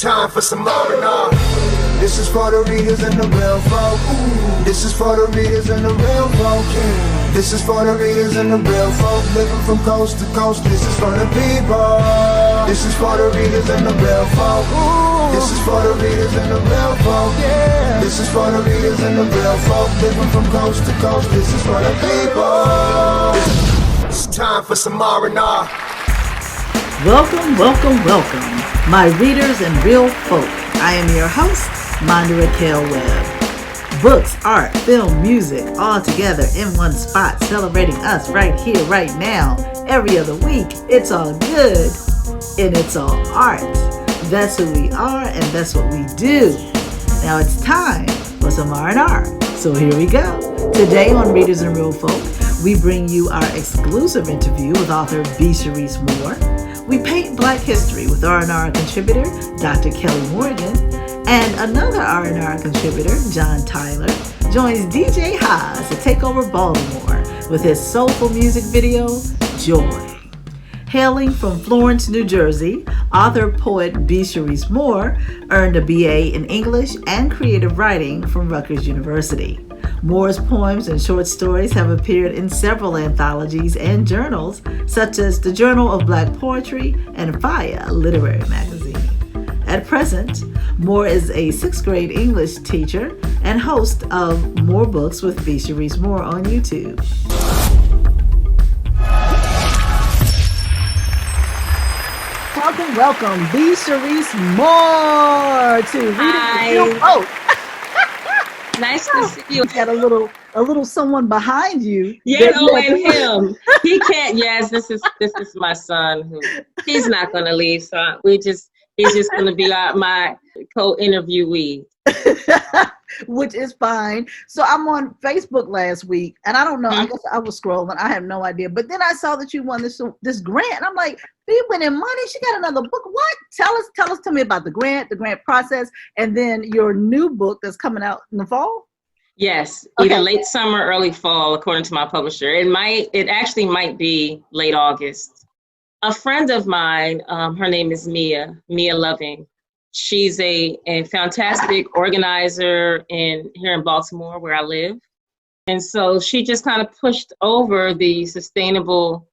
Time for some R&R. This is for the readers and the real folk. This is for the readers and the real folk. This is for the readers and the real folk. Living from coast to coast. This is for the people. This is for the readers and the real folk. This is for the readers and the real folk. This is for the readers and the real folk. Living from coast to coast. This is for the people. It's time for some R&R. Welcome, welcome, welcome, my readers and real folk. I am your host, Monda Raquel Webb. Books, art, film, music, all together in one spot, celebrating us right here, right now, every other week. It's all good, and it's all art. That's who we are, and that's what we do. Now it's time for some R&R. So here we go. Today on Readers and Real Folk, we bring you our exclusive interview with author B. Sharice Moore. We paint Black history with R&R contributor Dr. Kelly Morgan, and another R&R contributor, John Tyler, joins DJ Haas to take over Baltimore with his soulful music video, Joy. Hailing from Florence, New Jersey, author-poet B. Sharice Moore earned a BA in English and Creative Writing from Rutgers University. Moore's poems and short stories have appeared in several anthologies and journals, such as the Journal of Black Poetry and Fire Literary Magazine. At present, Moore is a 6th grade English teacher and host of More Books with B. Sharice Moore on YouTube. Welcome, B. Sharice Moore to Readers and Real Folk. Nice to see you. Got a little someone behind you. Yeah, and him. He can't. Yes, this is my son. He's not going to leave. So he's just going to be my co-interviewee. Which is fine. So I'm on Facebook last week, and I don't know. I guess I was scrolling. I have no idea. But then I saw that you won this grant, and I'm like, "She winning money. She got another book. What? Tell me about the grant process, and then your new book that's coming out in the fall." Yes, either late summer, early fall, according to my publisher. It actually might be late August. A friend of mine, her name is Mia Loving. She's a fantastic organizer here in Baltimore, where I live. And so she just kind of pushed over the Sustainable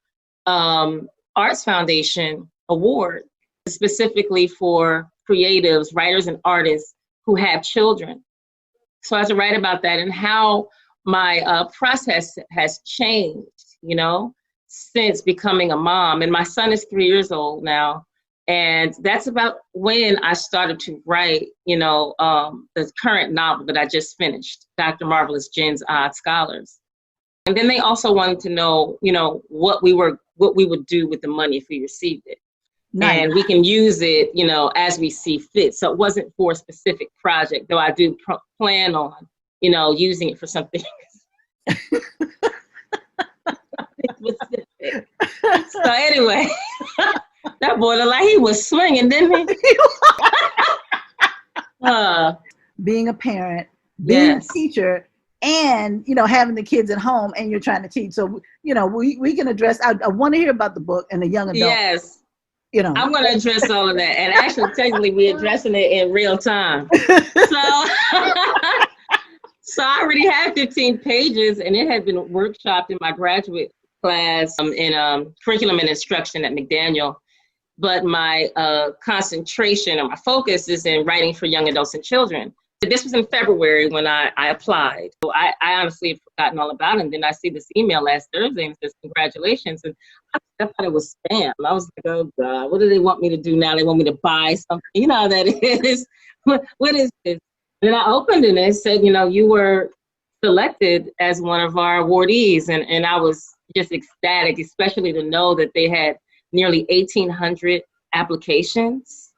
Arts Foundation Award, specifically for creatives, writers, and artists who have children. So I had to write about that and how my process has changed, since becoming a mom. And my son is 3 years old now. And that's about when I started to write, the current novel that I just finished, Dr. Marvelous Jen's Odd Scholars. And then they also wanted to know, what we would do with the money if we received it. Nice. And we can use it, as we see fit. So it wasn't for a specific project, though I do plan on, using it for something specific. So anyway. That boy looked like he was swinging, didn't he? Being a parent, being a teacher, and, having the kids at home, and you're trying to teach. So, we can address, I want to hear about the book and the young adult. Yes. I'm going to address all of that. And actually, technically, we're addressing it in real time. So I already have 15 pages, and it had been workshopped in my graduate class in curriculum and instruction at McDaniel. But my concentration or my focus is in writing for young adults and children. This was in February when I applied. So I honestly had forgotten all about it. And then I see this email last Thursday and it says, congratulations. And I thought it was spam. I was like, oh God, what do they want me to do now? They want me to buy something. You know how that is. What is this? And then I opened it and it said, you were selected as one of our awardees. And I was just ecstatic, especially to know that they had nearly 1,800 applications.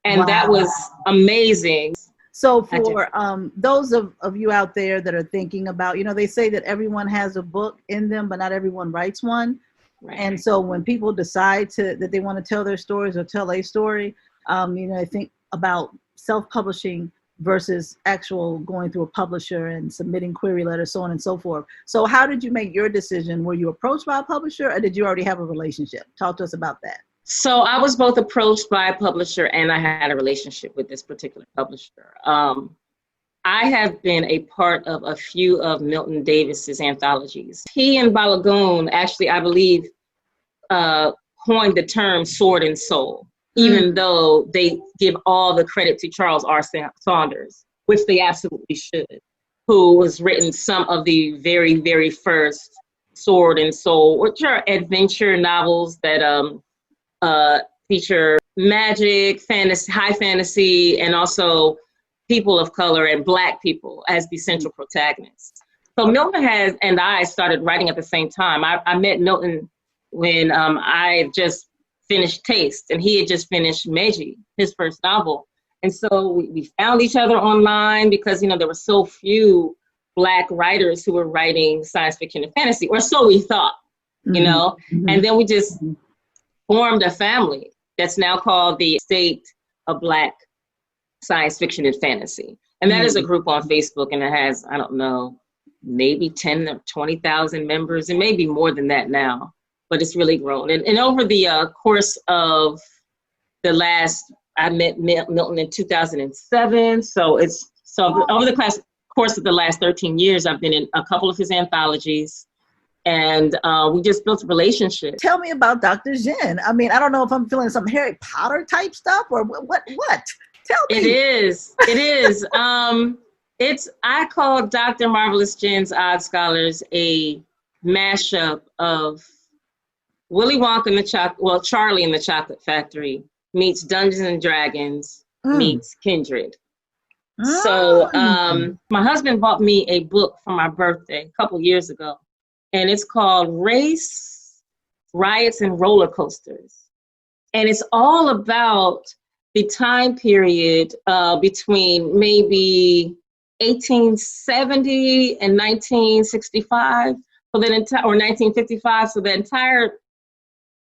And wow. That was amazing. So for those of you out there that are thinking about, they say that everyone has a book in them, but not everyone writes one. Right. And so when people decide that they want to tell their stories or tell a story, I think about self-publishing versus actual going through a publisher and submitting query letters, so on and so forth. So how did you make your decision? Were you approached by a publisher or did you already have a relationship? Talk to us about that. So I was both approached by a publisher and I had a relationship with this particular publisher. I have been a part of a few of Milton Davis's anthologies. He and Balagoon actually, I believe, coined the term sword and soul, even though they give all the credit to Charles R. Saunders, which they absolutely should, who has written some of the very, very first sword and soul, which are adventure novels that feature magic, fantasy, high fantasy, and also people of color and Black people as the central protagonists. So Milton and I started writing at the same time. I met Milton when I just finished Taste, and he had just finished Meiji, his first novel. And so we found each other online because, you know, there were so few Black writers who were writing science fiction and fantasy, or so we thought, you know? And then we just formed a family that's now called the State of Black Science Fiction and Fantasy. And that is a group on Facebook, and it has, I don't know, maybe 10 or 20,000 members, and maybe more than that now, but it's really grown. And over the course of the last, I met Milton in 2007. So over the course of the last 13 years, I've been in a couple of his anthologies, and we just built a relationship. Tell me about Dr. Jen. I mean, I don't know if I'm feeling some Harry Potter type stuff or what? Tell me. It is. I call Dr. Marvelous Jen's Odd Scholars a mashup of Willy Wonka and Charlie and the Chocolate Factory meets Dungeons and Dragons meets Kindred. So my husband bought me a book for my birthday a couple years ago, and it's called Race, Riots, and Roller Coasters. And it's all about the time period between maybe 1870 and 1965, or 1955, so the entire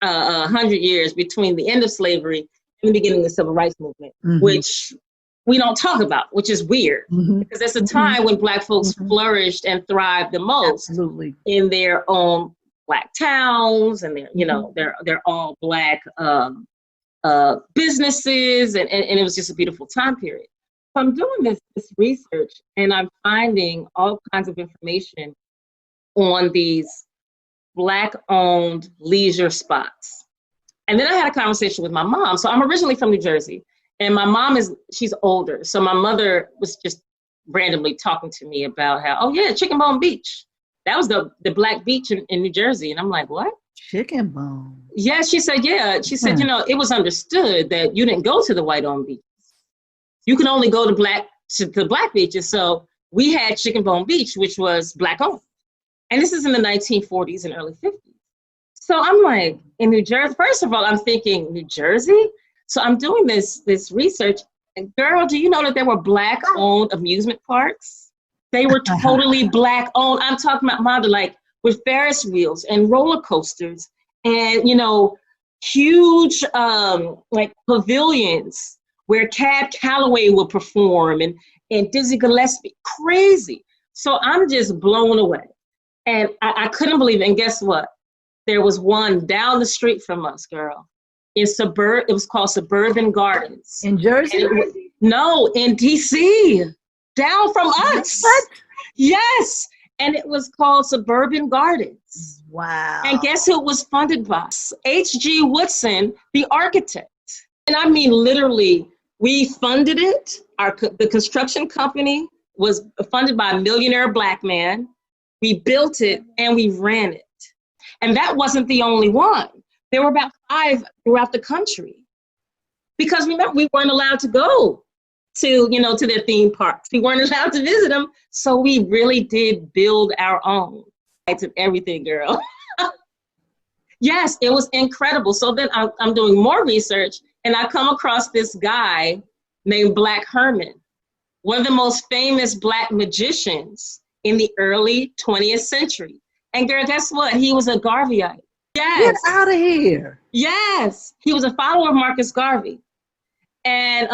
100 years between the end of slavery and the beginning of the civil rights movement, which we don't talk about, which is weird, because it's a time when Black folks flourished and thrived the most. Absolutely. In their own Black towns, and they're all Black businesses, and it was just a beautiful time period. So I'm doing this research, and I'm finding all kinds of information on these Black-owned leisure spots. And then I had a conversation with my mom. So I'm originally from New Jersey, and my mom she's older. So my mother was just randomly talking to me about how, oh yeah, Chicken Bone Beach. That was the Black beach in New Jersey. And I'm like, what? Chicken Bone. Yeah, she said, yeah. She said, it was understood that you didn't go to the white-owned beaches. You can only go to the Black beaches. So we had Chicken Bone Beach, which was Black-owned. And this is in the 1940s and early 50s. So I'm like, in New Jersey, first of all, I'm thinking, New Jersey? So I'm doing this research. And girl, do you know that there were Black-owned amusement parks? They were totally Black-owned. I'm talking about Monda, like with Ferris wheels and roller coasters and, huge like pavilions where Cab Calloway would perform and Dizzy Gillespie. Crazy. So I'm just blown away. And I couldn't believe it. And guess what? There was one down the street from us, girl. It was called Suburban Gardens. In Jersey? No, in DC. Down from us. What? Yes. And it was called Suburban Gardens. Wow. And guess who it was funded by? H.G. Woodson, the architect. And I mean, literally, we funded it. The construction company was funded by a millionaire Black man. We built it and we ran it. And that wasn't the only one. There were about 5 throughout the country. Because remember, we weren't allowed to go to their theme parks. We weren't allowed to visit them. So we really did build our own. It's everything, girl. Yes, it was incredible. So then I'm doing more research, and I come across this guy named Black Herman, one of the most famous Black magicians in the early 20th century. And girl, guess what? He was a Garveyite. Yes. Get out of here. Yes. He was a follower of Marcus Garvey. And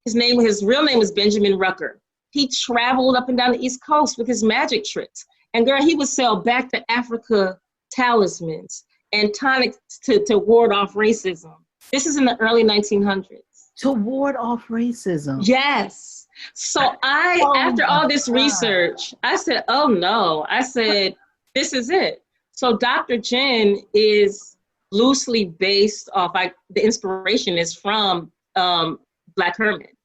his real name was Benjamin Rucker. He traveled up and down the East Coast with his magic tricks. And girl, he would sell back to Africa talismans and tonics to ward off racism. This is in the early 1900s. To ward off racism. Yes. So after all this research, I said, oh no. I said, this is it. So Dr. Jen is loosely based off, the inspiration is from Black Hermit.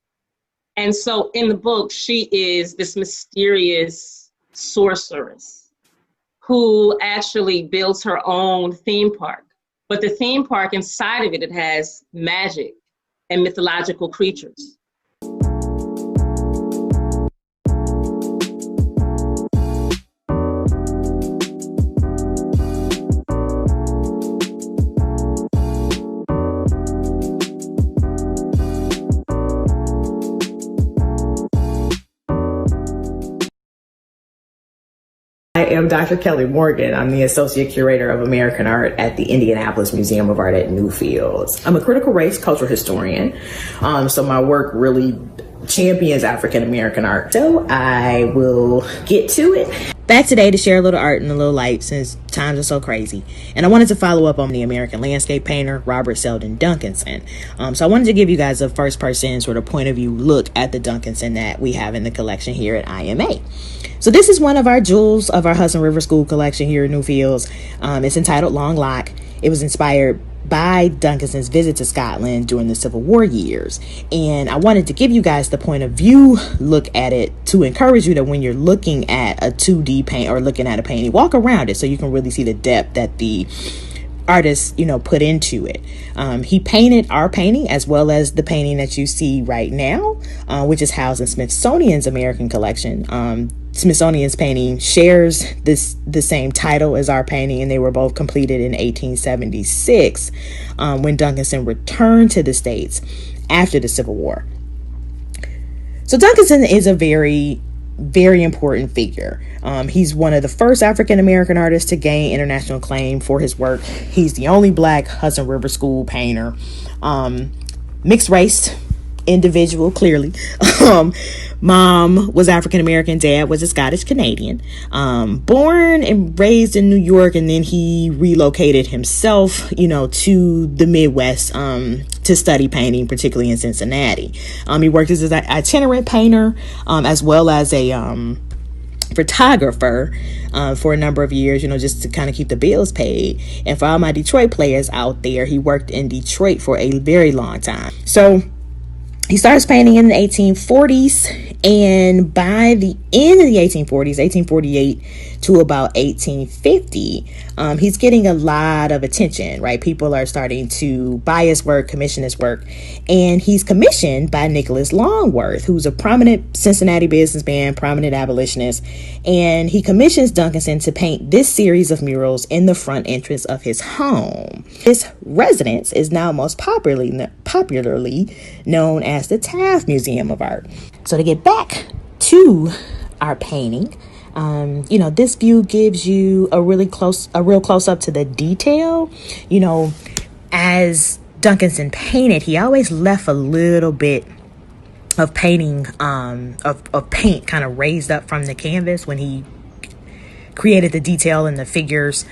And so in the book, she is this mysterious sorceress who actually builds her own theme park. But the theme park, inside of it, it has magic and mythological creatures. I am Dr. Kelly Morgan. I'm the Associate Curator of American Art at the Indianapolis Museum of Art at Newfields. I'm a critical race cultural historian, so my work really champions African American art. So I will get to it. Back today to share a little art and a little light since times are so crazy. And I wanted to follow up on the American landscape painter, Robert Seldon Duncanson. So I wanted to give you guys a first person sort of point of view look at the Duncanson that we have in the collection here at IMA. So this is one of our jewels of our Hudson River School collection here at Newfields. It's entitled Long Lock. It was inspired by Duncanson's visit to Scotland during the Civil War years. And I wanted to give you guys the point of view look at it to encourage you that when you're looking at a 2D paint or looking at a painting, walk around it so you can really see the depth that the artist, put into it. He painted our painting as well as the painting that you see right now, which is housed in Smithsonian's American collection. Smithsonian's painting shares the same title as our painting, and they were both completed in 1876 when Duncanson returned to the States after the Civil War. So Duncanson is a very, very important figure. He's one of the first African American artists to gain international acclaim for his work. He's the only Black Hudson River School painter. Mixed race individual, clearly. Mom was African American, dad was a Scottish Canadian. Born and raised in New York, and then he relocated himself, to the Midwest to study painting, particularly in Cincinnati. He worked as an itinerant painter, as well as a photographer for a number of years, just to kind of keep the bills paid. And for all my Detroit players out there, he worked in Detroit for a very long time. So he starts painting in the 1840s, and by the end of the 1840s, 1848 to about 1850, he's getting a lot of attention, right? People are starting to buy his work, commission his work, and he's commissioned by Nicholas Longworth, who's a prominent Cincinnati businessman, prominent abolitionist, and he commissions Duncanson to paint this series of murals in the front entrance of his home. His residence is now most popularly known as the Taft Museum of Art. So to get back to our painting, this view gives you a real close up to the detail. As Duncanson painted, he always left a little bit of painting, of paint kind of raised up from the canvas when he created the detail and the figures,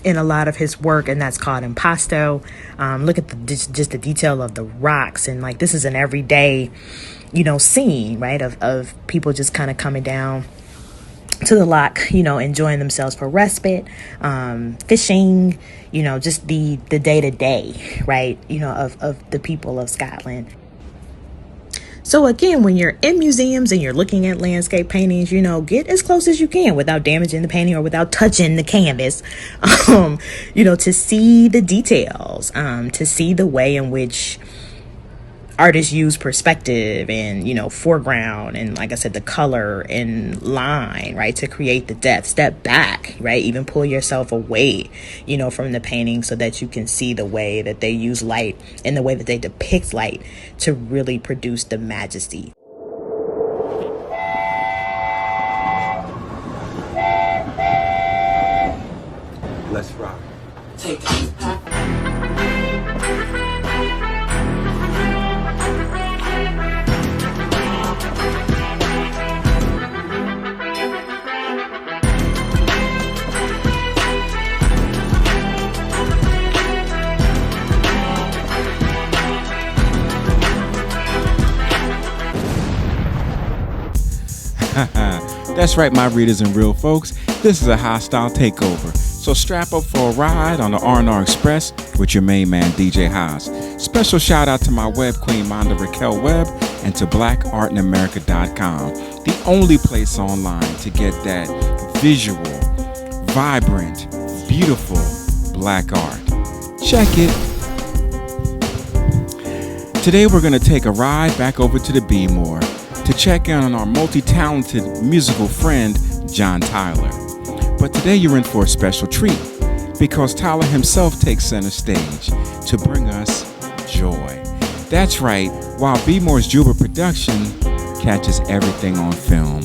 in a lot of his work, and that's called impasto. Look at just the detail of the rocks, and like this is an everyday, scene, right, of people just kind of coming down to the lock, enjoying themselves for respite, fishing, just the day-to-day, right, of the people of Scotland. So again, when you're in museums and you're looking at landscape paintings, get as close as you can without damaging the painting or without touching the canvas, to see the details, to see the way in which artists use perspective and, foreground and, like I said, the color and line, right, to create the depth. Step back, right, even pull yourself away, from the painting so that you can see the way that they use light and the way that they depict light to really produce the majesty. Let's rock. Take it. That's right, my readers and real folks. This is a hostile takeover. So strap up for a ride on the R&R Express with your main man, DJ Haas. Special shout out to my web queen, Monda Raquel Webb, and to blackartinamerica.com, the only place online to get that visual, vibrant, beautiful black art. Check it. Today we're going to take a ride back over to the B-More to check in on our multi-talented musical friend, John Tyler. But today you're in for a special treat because Tyler himself takes center stage to bring us joy. That's right, while B-More's Juba production catches everything on film.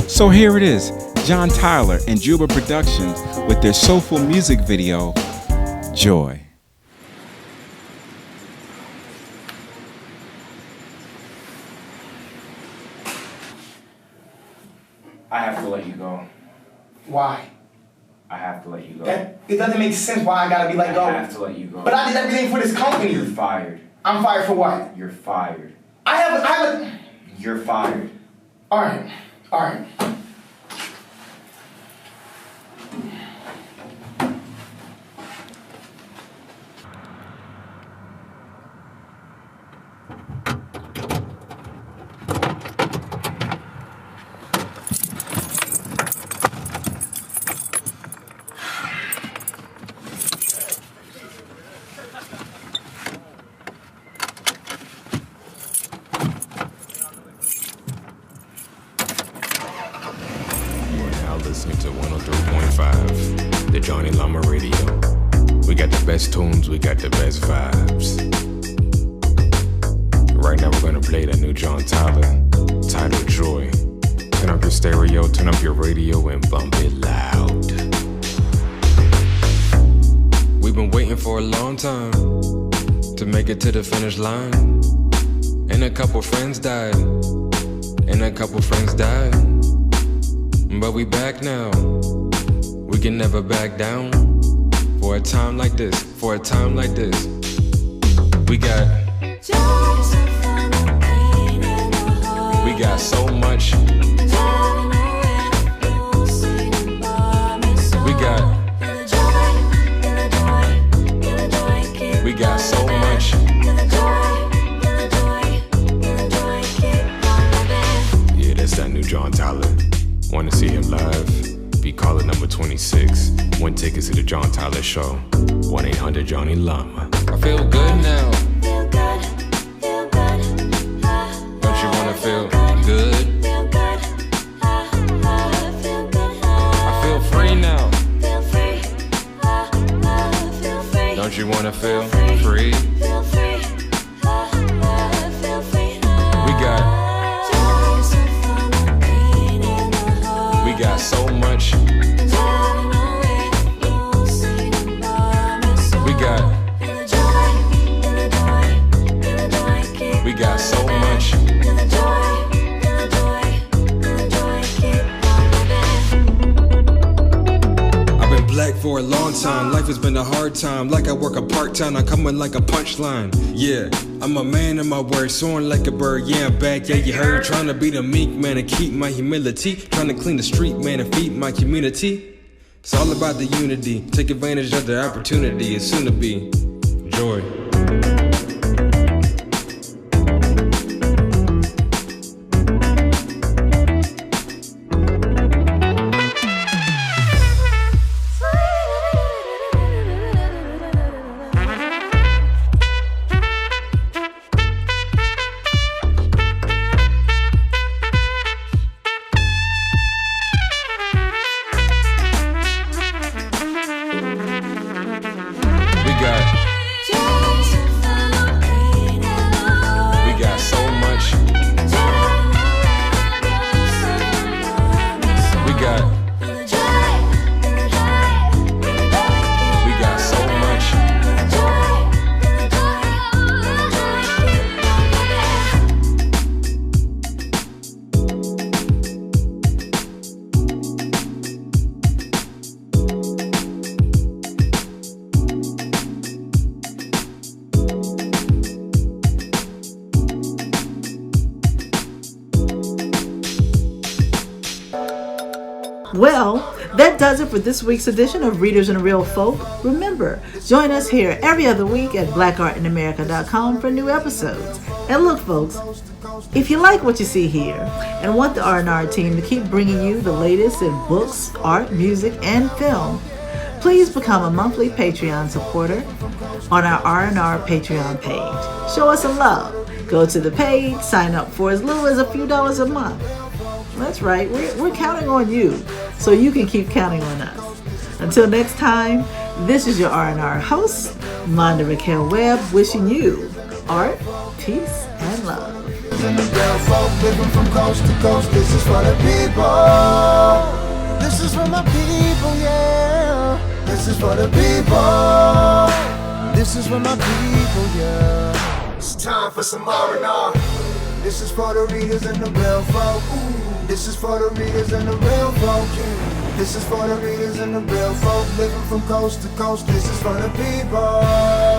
So here it is, John Tyler and Juba Productions with their soulful music video, Joy. I have to let you go. Why? I have to let you go. It doesn't make sense why I gotta be let go. I have to let you go. But I did everything for this company. You're fired. I'm fired for what? You're fired. I have a... You're fired. All right. Listening to 103.5, the Johnny Llama Radio. We got the best tunes, we got the best vibes. Right now we're gonna play that new John Tyler, titled Joy. Turn up your stereo, turn up your radio, and bump it loud. We've been waiting for a long time to make it to the finish line. And a couple friends died, but we back now. We can never back down. For a time like this. We got so much. We got so much. Yeah, that's that new John Tyler. Want to see him live? Be caller number 26. Win tickets to the John Tyler Show. 1-800-JOHNNY-LLAMA. I feel good now. Don't you wanna feel good? I feel free now. Don't you wanna feel free? We got so much. We got so much. I've been black for a long time. Life has been a hard time. Like I work a part-time, I'm coming like a punchline. Yeah, I'm a man of my word, soaring like a bird. Yeah, I'm back, yeah, you heard. Trying to be the meek man and keep my humility. Trying to clean the street, man, and feed my community. It's all about the unity. Take advantage of the opportunity. It's soon to be joy. We got Well, that does it for this week's edition of Readers and Real Folk. Remember, join us here every other week at blackartinamerica.com for new episodes. And look, folks, if you like what you see here and want the R&R team to keep bringing you the latest in books, art, music, and film, please become a monthly Patreon supporter on our R&R Patreon page. Show us some love. Go to the page, sign up for as little as a few dollars a month. That's right, we're counting on you, so you can keep counting on us. Until next time, this is your R&R host, Monda Raquel Webb, wishing you art, peace, and love. And the real folk living from coast to coast. This is for the people. This is for my people, yeah. This is for the people. This is for my people, yeah. It's time for some R&R. This is for the readers and the real folk. This is for the readers and the real folk. This is for the readers and the real folk living from coast to coast. This is for the people.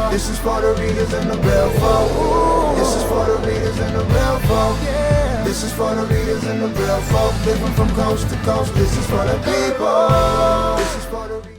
This is for the readers and the real folk. This is for the readers and the real folk. This is for the readers and the real folk living from coast to coast. This is for the people. This is for the